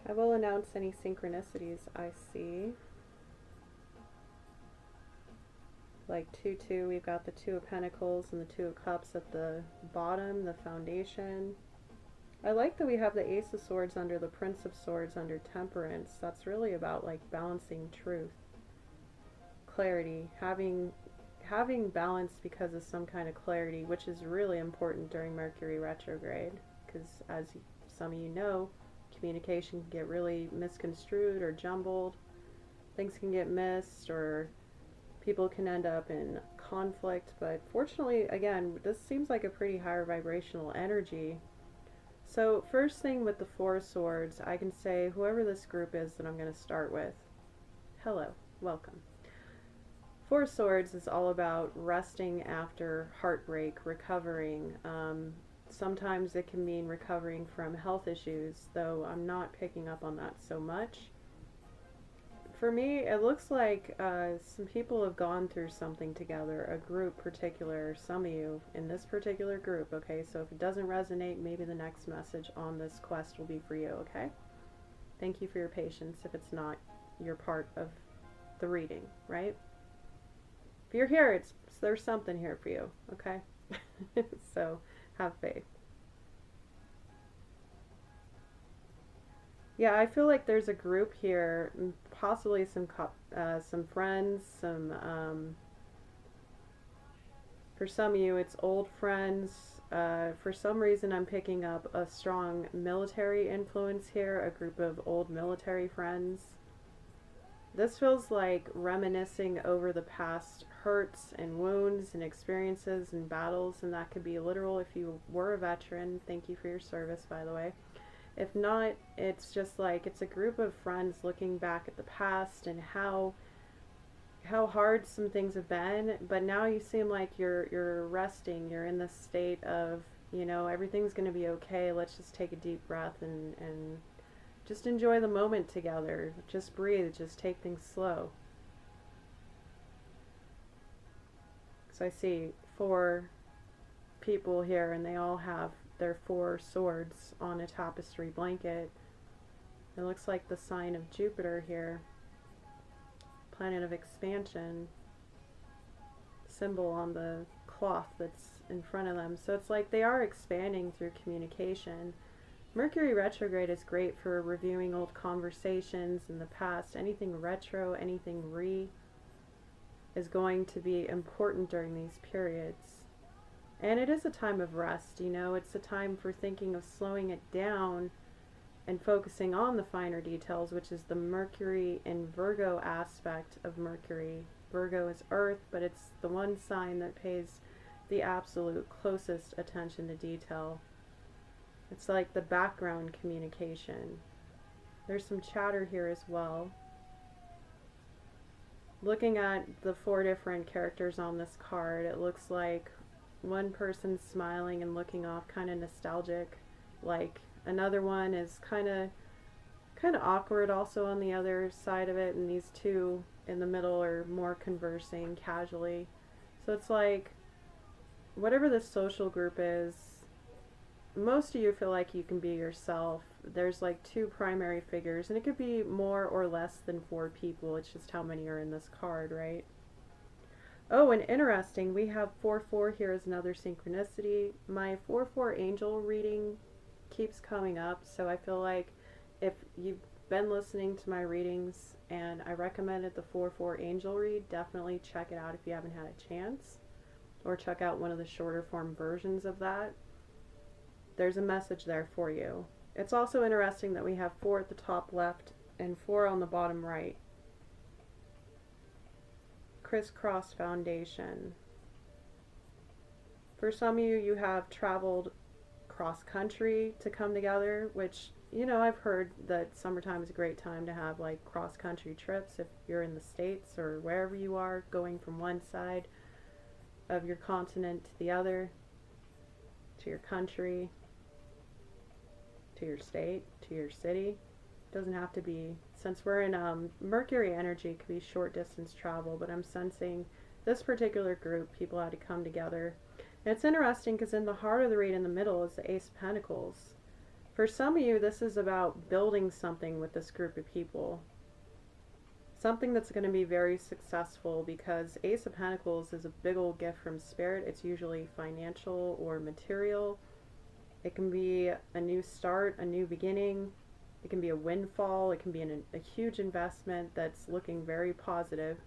I will announce any synchronicities I see. Like 2-2, we've got the Two of Pentacles and the Two of Cups at the bottom, the foundation. I like that we have the Ace of Swords under the Prince of Swords under Temperance. That's really about like balancing truth, clarity, having balance because of some kind of clarity, which is really important during Mercury retrograde, because as some of you know, communication can get really misconstrued or jumbled. Things can get missed, or people can end up in conflict. But fortunately, again, this seems like a pretty higher vibrational energy. So first thing with the Four of Swords, I can say whoever this group is that I'm going to start with, hello, welcome. Four of Swords is all about resting after heartbreak, recovering. Sometimes it can mean recovering from health issues, though I'm not picking up on that so much. For me, it looks like some people have gone through something together, a group particular, some of you in this particular group, okay? So if it doesn't resonate, maybe the next message on this quest will be for you, okay? Thank you for your patience if it's not your part of the reading, right? If you're here, there's something here for you, okay? So have faith. Yeah, I feel like there's a group here, possibly some friends, for some of you it's old friends. For some reason I'm picking up a strong military influence here, a group of old military friends. This feels like reminiscing over the past hurts and wounds and experiences and battles, and that could be literal if you were a veteran. Thank you for your service, by the way. If not, it's just like it's a group of friends looking back at the past and how hard some things have been, but now you seem like you're resting. You're in this state of, you know, everything's going to be okay. Let's just take a deep breath and just enjoy the moment together. Just breathe. Just take things slow. So I see 4 people here, and they all have their 4 swords on a tapestry blanket. It looks like the sign of Jupiter here, planet of expansion, symbol on the cloth that's in front of them. So it's like they are expanding through communication. Mercury retrograde is great for reviewing old conversations in the past. Anything retro, anything is going to be important during these periods. And it is a time of rest, you know, it's a time for thinking of slowing it down and focusing on the finer details, which is the Mercury and Virgo aspect of Mercury. Virgo is Earth, but it's the one sign that pays the absolute closest attention to detail. It's like the background communication. There's some chatter here as well. Looking at the 4 different characters on this card, it looks like one person's smiling and looking off, kind of nostalgic, like another one is kind of awkward also on the other side of it, and these 2 in the middle are more conversing casually. So it's like whatever the social group is, most of you feel like you can be yourself. There's like 2 primary figures, and it could be more or less than 4 people. It's just how many are in this card, right? Oh, and interesting, we have 4-4 here as another synchronicity. My 4-4 angel reading keeps coming up, so I feel like if you've been listening to my readings and I recommended the 4-4 angel read, definitely check it out if you haven't had a chance, or check out one of the shorter form versions of that. There's a message there for you. It's also interesting that we have 4 at the top left and 4 on the bottom right. Crisscross foundation. For some of you, you have traveled cross country to come together, which, you know, I've heard that summertime is a great time to have like cross country trips if you're in the States or wherever you are, going from one side of your continent to the other, to your country, to your state, to your city. Doesn't have to be, since we're in Mercury energy, it could be short distance travel, but I'm sensing this particular group, people had to come together. And it's interesting because in the heart of the read in the middle is the Ace of Pentacles. For some of you, this is about building something with this group of people. Something that's going to be very successful, because Ace of Pentacles is a big old gift from Spirit. It's usually financial or material. It can be a new start, a new beginning. It can be a windfall. It can be a huge investment that's looking very positive.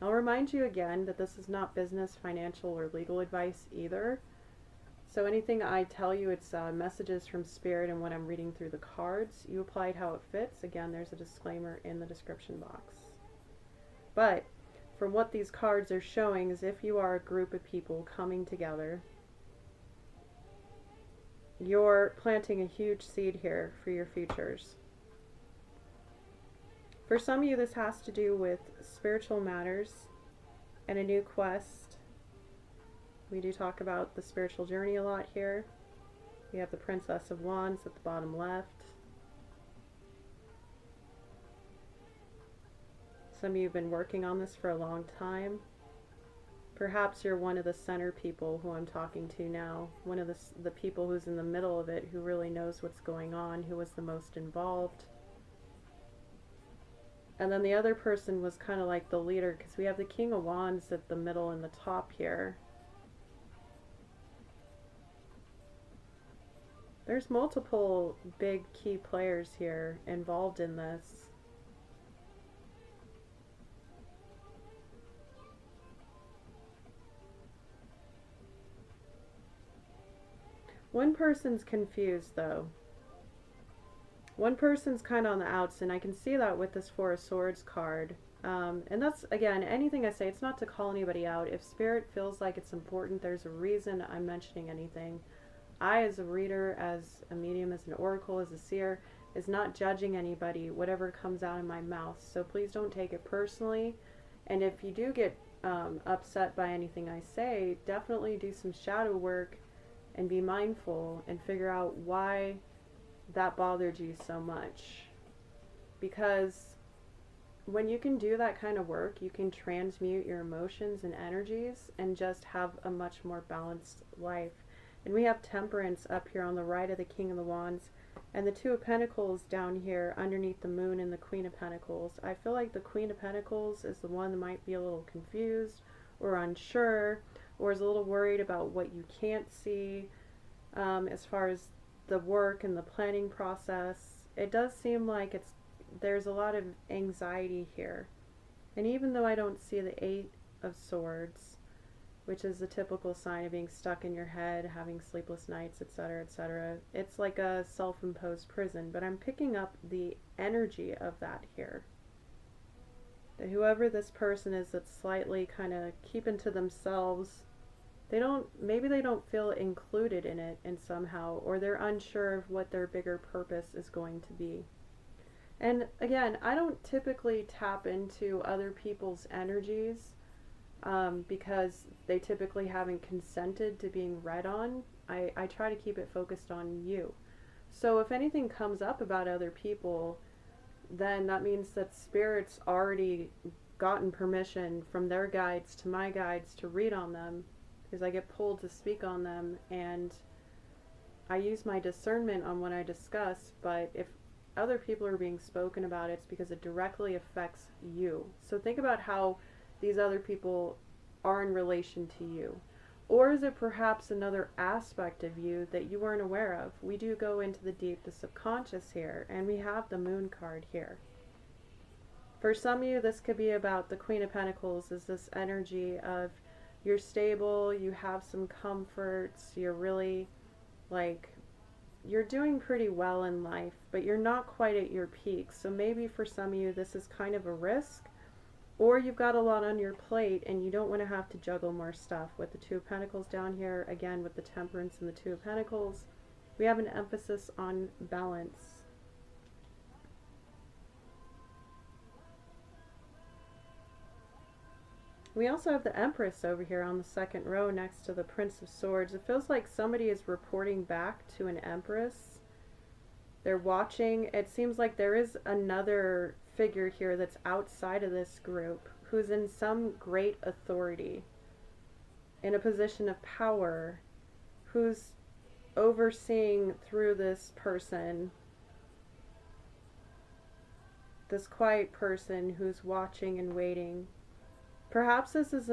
I'll remind you again that this is not business, financial, or legal advice either. So anything I tell you, it's messages from Spirit and what I'm reading through the cards. You apply it how it fits. Again, there's a disclaimer in the description box. But from what these cards are showing is, if you are a group of people coming together, you're planting a huge seed here for your futures. For some of you, this has to do with spiritual matters and a new quest. We do talk about the spiritual journey a lot here. We have the Princess of Wands at the bottom left. Some of you have been working on this for a long time. Perhaps you're one of the center people who I'm talking to now. One of the people who's in the middle of it, who really knows what's going on, who was the most involved. And then the other person was kind of like the leader, because we have the King of Wands at the middle and the top here. There's multiple big key players here involved in this. One person's confused, though. One person's kind of on the outs, and I can see that with this Four of Swords card. And that's, again, anything I say, it's not to call anybody out. If Spirit feels like it's important, there's a reason I'm mentioning anything. I, as a reader, as a medium, as an oracle, as a seer, is not judging anybody, whatever comes out of my mouth. So please don't take it personally. And if you do get upset by anything I say, definitely do some shadow work and be mindful and figure out why that bothered you so much. Because when you can do that kind of work, you can transmute your emotions and energies and just have a much more balanced life. And we have Temperance up here on the right of the King of the Wands, and the Two of Pentacles down here underneath the Moon and the Queen of Pentacles. I feel like the Queen of Pentacles is the one that might be a little confused or unsure, or is a little worried about what you can't see as far as the work and the planning process. It does seem like there's a lot of anxiety here. And even though I don't see the Eight of Swords, which is the typical sign of being stuck in your head, having sleepless nights, etc., etc., it's like a self-imposed prison, but I'm picking up the energy of that here. That whoever this person is that's slightly kind of keeping to themselves, maybe they don't feel included in it in somehow, or they're unsure of what their bigger purpose is going to be. And again, I don't typically tap into other people's energies because they typically haven't consented to being read on. I try to keep it focused on you. So if anything comes up about other people, then that means that Spirit's already gotten permission from their guides to my guides to read on them, because I get pulled to speak on them, and I use my discernment on what I discuss. But if other people are being spoken about, it's because it directly affects you. So think about how these other people are in relation to you. Or is it perhaps another aspect of you that you weren't aware of? We do go into the deep, the subconscious here, and we have the Moon card here. For some of you, this could be about the Queen of Pentacles, is this energy of you're stable, you have some comforts, you're really you're doing pretty well in life, but you're not quite at your peak. So maybe for some of you, this is kind of a risk, or you've got a lot on your plate and you don't want to have to juggle more stuff. With the Two of Pentacles down here, again with the Temperance and the Two of Pentacles, we have an emphasis on balance. We also have the Empress over here on the second row next to the Prince of Swords. It feels like somebody is reporting back to an Empress. They're watching. It seems like there is another figure here that's outside of this group who's in some great authority, in a position of power, who's overseeing through this person, this quiet person who's watching and waiting. Perhaps this is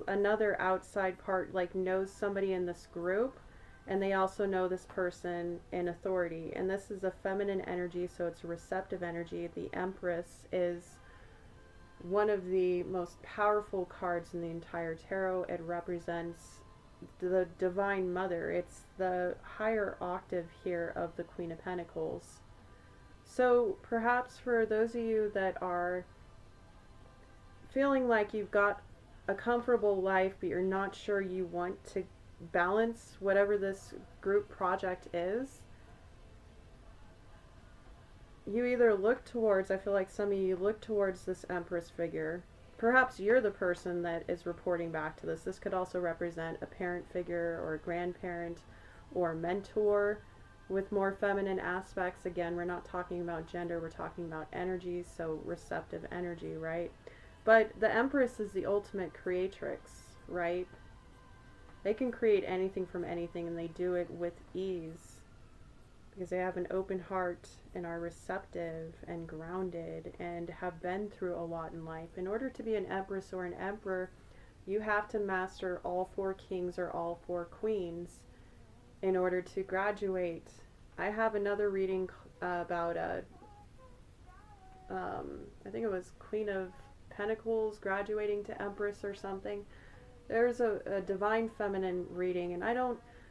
another outside part, like knows somebody in this group, and they also know this person in authority. And this is a feminine energy, so it's a receptive energy. The Empress is one of the most powerful cards in the entire tarot. It represents the Divine Mother. It's the higher octave here of the Queen of Pentacles. So perhaps for those of you that are feeling like you've got a comfortable life, but you're not sure you want to balance whatever this group project is, you either look towards, I feel like some of you look towards this Empress figure. Perhaps you're the person that is reporting back to this. This could also represent a parent figure or a grandparent or a mentor with more feminine aspects. Again, we're not talking about gender, we're talking about energy, so receptive energy, right? But the Empress is the ultimate creatrix, right? They can create anything from anything, and they do it with ease because they have an open heart and are receptive and grounded and have been through a lot in life. In order to be an Empress or an Emperor, you have to master all 4 kings or all 4 queens in order to graduate. I have another reading about I think it was Queen of Pentacles graduating to Empress or something. There's a divine feminine reading, and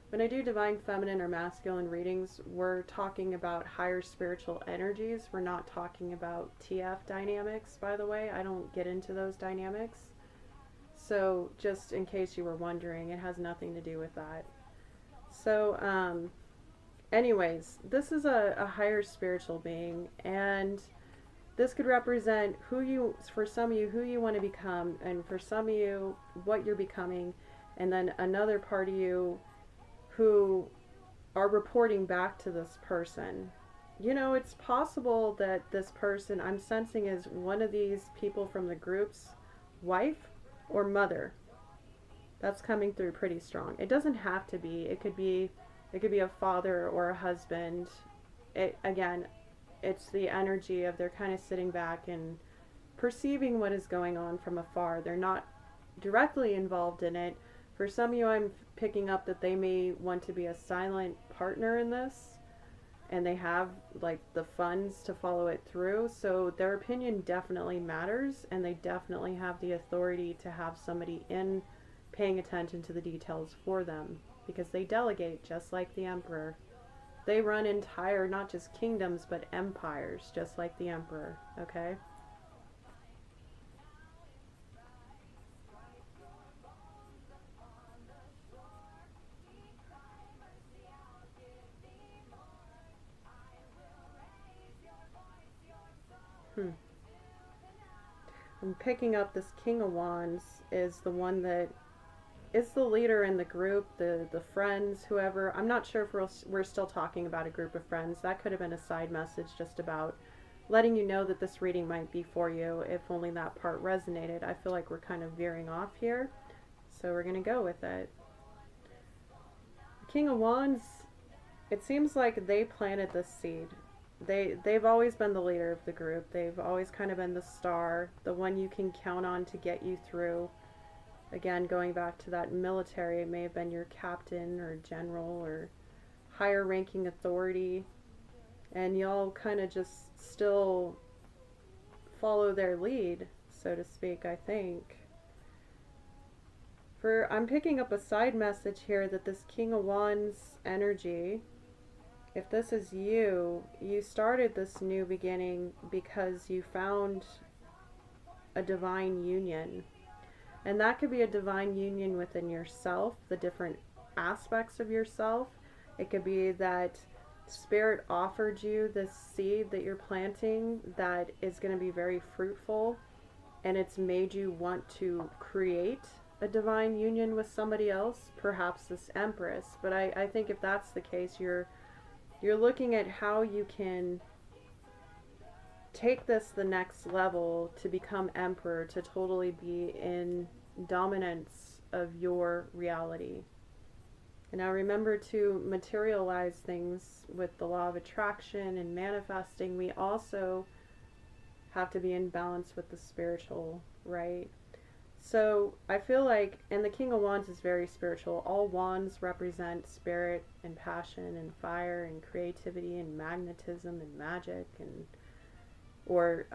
when I do divine feminine or masculine readings, we're talking about higher spiritual energies. We're not talking about TF dynamics, by the way. I don't get into those dynamics. So just in case you were wondering, it has nothing to do with that. So anyways, this is a higher spiritual being, and this could represent for some of you, who you want to become, and for some of you, what you're becoming, and then another part of you who are reporting back to this person. You know, it's possible that this person I'm sensing is one of these people from the group's wife or mother. That's coming through pretty strong. It doesn't have to be. It could be a father or a husband. Again, it's the energy of they're kind of sitting back and perceiving what is going on from afar. They're not directly involved in it. For some of you, I'm picking up that they may want to be a silent partner in this, and they have like the funds to follow it through. So their opinion definitely matters, and they definitely have the authority to have somebody in paying attention to the details for them, because they delegate just like the Emperor. They run entire, not just kingdoms, but empires, just like the Emperor, okay? I'm picking up this King of Wands is the one that is the leader in the group, the friends, whoever. I'm not sure if we're still talking about a group of friends. That could have been a side message just about letting you know that this reading might be for you, if only that part resonated. I feel like we're kind of veering off here, so we're going to go with it. King of Wands, it seems like they planted this seed. They've always been the leader of the group. They've always kind of been the star, the one you can count on to get you through. Again, going back to that military, it may have been your captain or general or higher ranking authority, and y'all kind of just still follow their lead, so to speak, I think. I'm picking up a side message here that this King of Wands energy, if this is you, you started this new beginning because you found a divine union. And that could be a divine union within yourself, the different aspects of yourself. It could be that Spirit offered you this seed that you're planting that is going to be very fruitful, and it's made you want to create a divine union with somebody else, perhaps this Empress. But I think if that's the case, you're looking at how you can take this the next level to become Emperor, to totally be in dominance of your reality. And now remember, to materialize things with the law of attraction and manifesting, we also have to be in balance with the spiritual, right? So I feel like, and the King of Wands is very spiritual. All wands represent spirit and passion and fire and creativity and magnetism and magic, and or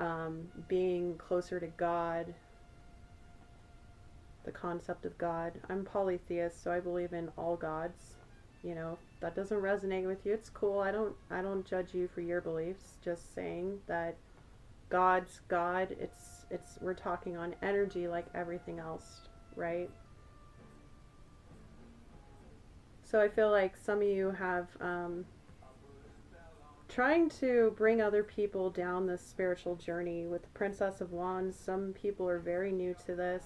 being closer to God, the concept of God. I'm polytheist, so I believe in all gods. You know, if that doesn't resonate with you, it's cool. I don't judge you for your beliefs. Just saying that God's God. It's we're talking on energy like everything else, right? So I feel like some of you have trying to bring other people down this spiritual journey with the Princess of Wands. Some people are very new to this.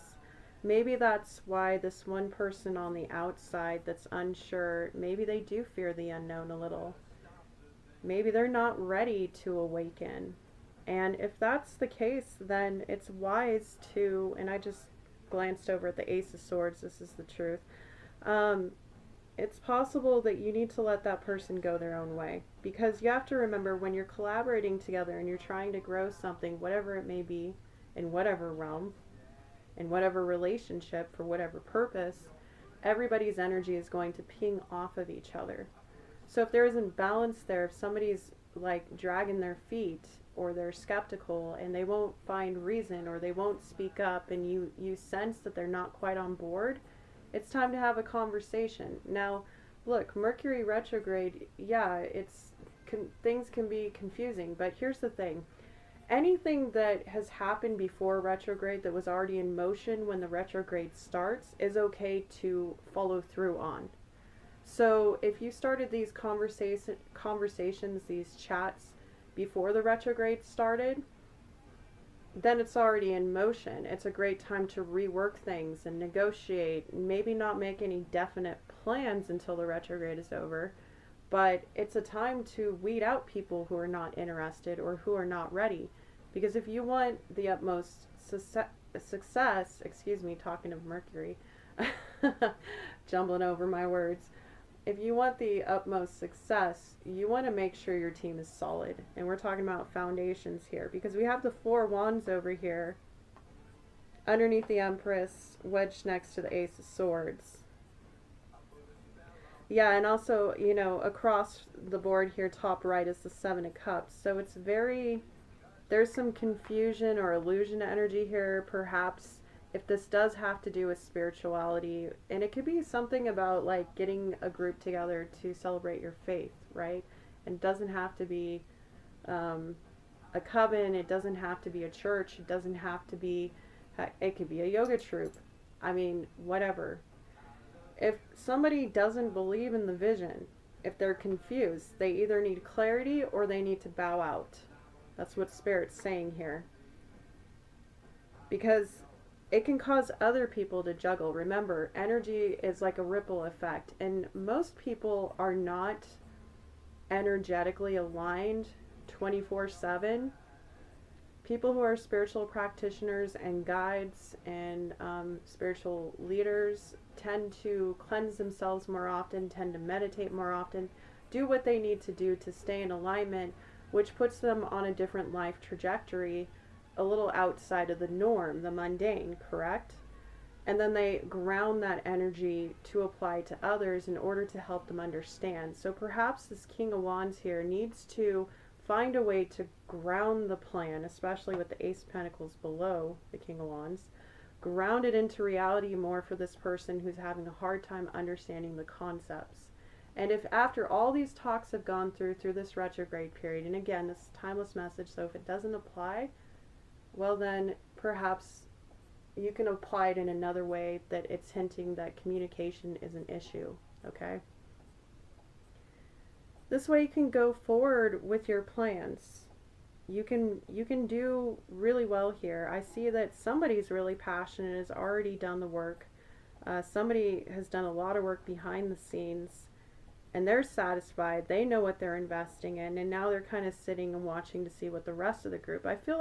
Maybe that's why this one person on the outside that's unsure, maybe they do fear the unknown a little. Maybe they're not ready to awaken. And if that's the case, then it's wise to, and I just glanced over at the Ace of Swords, this is the truth. It's possible that you need to let that person go their own way. Because you have to remember, when you're collaborating together and you're trying to grow something, whatever it may be, in whatever realm, in whatever relationship, for whatever purpose, everybody's energy is going to ping off of each other. So if there isn't balance there, if somebody's like dragging their feet, or they're skeptical and they won't find reason, or they won't speak up, and you sense that they're not quite on board, it's time to have a conversation. Now, look, Mercury retrograde, yeah, things can be confusing, but here's the thing. Anything that has happened before retrograde that was already in motion when the retrograde starts is okay to follow through on. So if you started these conversations, these chats, before the retrograde started, then it's already in motion. It's a great time to rework things and negotiate, maybe not make any definite plans until the retrograde is over, but it's a time to weed out people who are not interested or who are not ready. Because if you want the utmost success, excuse me, talking of Mercury, jumbling over my words, if you want the utmost success, you want to make sure your team is solid. And we're talking about foundations here, because we have the Four Wands over here underneath the Empress, wedged next to the Ace of Swords. Yeah, and also, you know, across the board here, top right, is the Seven of Cups. So it's very, there's some confusion or illusion energy here, perhaps, if this does have to do with spirituality. And it could be something about like getting a group together to celebrate your faith, right? And it doesn't have to be a coven, it doesn't have to be a church, it doesn't have to be, it could be a yoga troupe. I mean, whatever. If somebody doesn't believe in the vision, if they're confused, they either need clarity or they need to bow out. That's what Spirit's saying here. Because it can cause other people to juggle. Remember, energy is like a ripple effect, and most people are not energetically aligned 24/7. People who are spiritual practitioners and guides and spiritual leaders tend to cleanse themselves more often, tend to meditate more often, do what they need to do to stay in alignment, which puts them on a different life trajectory, a little outside of the norm, the mundane, correct? And then they ground that energy to apply to others in order to help them understand. So perhaps this King of Wands here needs to find a way to ground the plan, especially with the Ace of Pentacles below the King of Wands, ground it into reality more for this person who's having a hard time understanding the concepts. And if after all these talks have gone through this retrograde period, and again, this is a timeless message, so if it doesn't apply, well then perhaps you can apply it in another way that it's hinting that communication is an issue, okay? This way you can go forward with your plans. You can do really well here. I see that somebody's really passionate, has already done the work. Somebody has done a lot of work behind the scenes, and they're satisfied. They know what they're investing in, and now they're kind of sitting and watching to see what the rest of the group. I feel